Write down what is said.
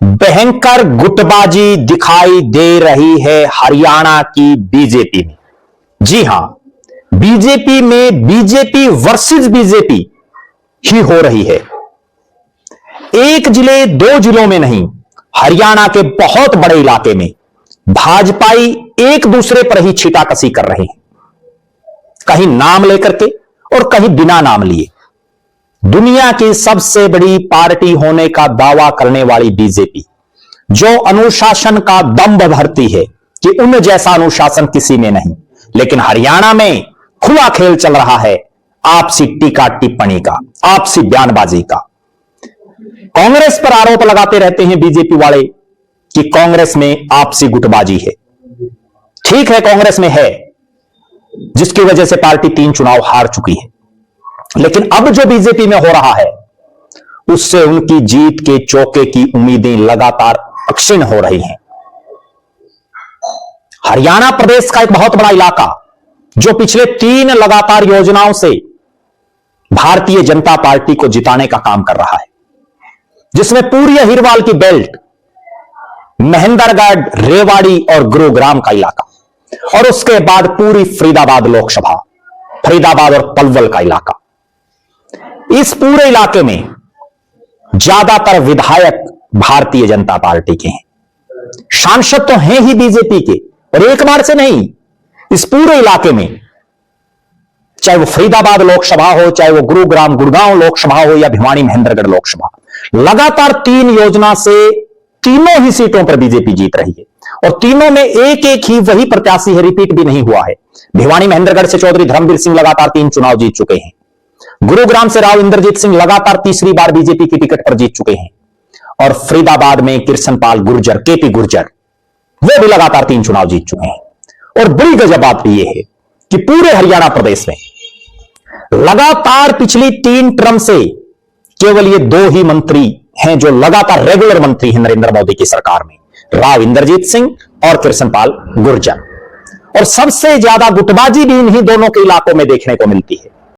भयंकर गुटबाजी दिखाई दे रही है हरियाणा की बीजेपी में। जी हां, बीजेपी में बीजेपी वर्सेस बीजेपी ही हो रही है। एक जिले दो जिलों में नहीं, हरियाणा के बहुत बड़े इलाके में भाजपाई एक दूसरे पर ही छीटाकसी कर रहे हैं, कहीं नाम लेकर के और कहीं बिना नाम लिए। दुनिया की सबसे बड़ी पार्टी होने का दावा करने वाली बीजेपी, जो अनुशासन का दंभ भरती है कि उन जैसा अनुशासन किसी में नहीं, लेकिन हरियाणा में खुला खेल चल रहा है आपसी टीका टिप्पणी का, आपसी बयानबाजी का। कांग्रेस पर आरोप लगाते रहते हैं बीजेपी वाले कि कांग्रेस में आपसी गुटबाजी है। ठीक है, कांग्रेस में है, जिसकी वजह से पार्टी 3 चुनाव हार चुकी है, लेकिन अब जो बीजेपी में हो रहा है उससे उनकी जीत के चौके की उम्मीदें लगातार क्षीण हो रही हैं। हरियाणा प्रदेश का एक बहुत बड़ा इलाका जो पिछले 3 लगातार योजनाओं से भारतीय जनता पार्टी को जिताने का काम कर रहा है, जिसमें पूरी अहिरवाल की बेल्ट, महेंद्रगढ़, रेवाड़ी और गुरुग्राम का इलाका, और उसके बाद पूरी फरीदाबाद लोकसभा, फरीदाबाद और पलवल का इलाका। इस पूरे इलाके में ज्यादातर विधायक भारतीय जनता पार्टी के हैं, सांसद तो हैं ही बीजेपी के, और एक बार से नहीं, इस पूरे इलाके में, चाहे वो फरीदाबाद लोकसभा हो, चाहे वो गुरुग्राम गुड़गांव लोकसभा हो या भिवानी महेंद्रगढ़ लोकसभा, लगातार 3 योजना से तीनों ही सीटों पर बीजेपी जीत रही है, और तीनों में एक एक ही वही प्रत्याशी है, रिपीट भी नहीं हुआ है। भिवानी महेंद्रगढ़ से चौधरी धर्मवीर सिंह लगातार 3 चुनाव जीत चुके हैं। गुरुग्राम से राव इंद्रजीत सिंह लगातार तीसरी बार बीजेपी की टिकट पर जीत चुके हैं, और फरीदाबाद में कृष्णपाल गुर्जर, केपी गुर्जर, वो भी लगातार 3 चुनाव जीत चुके हैं। और बड़ी गजब बात यह है कि पूरे हरियाणा प्रदेश में लगातार पिछली 3 टर्म से केवल ये 2 ही मंत्री हैं जो लगातार रेगुलर मंत्री हैं नरेंद्र मोदी की सरकार में, राव इंद्रजीत सिंह और कृष्णपाल गुर्जर। और सबसे ज्यादा गुटबाजी भी इन्हीं दोनों के इलाकों में देखने को मिलती है।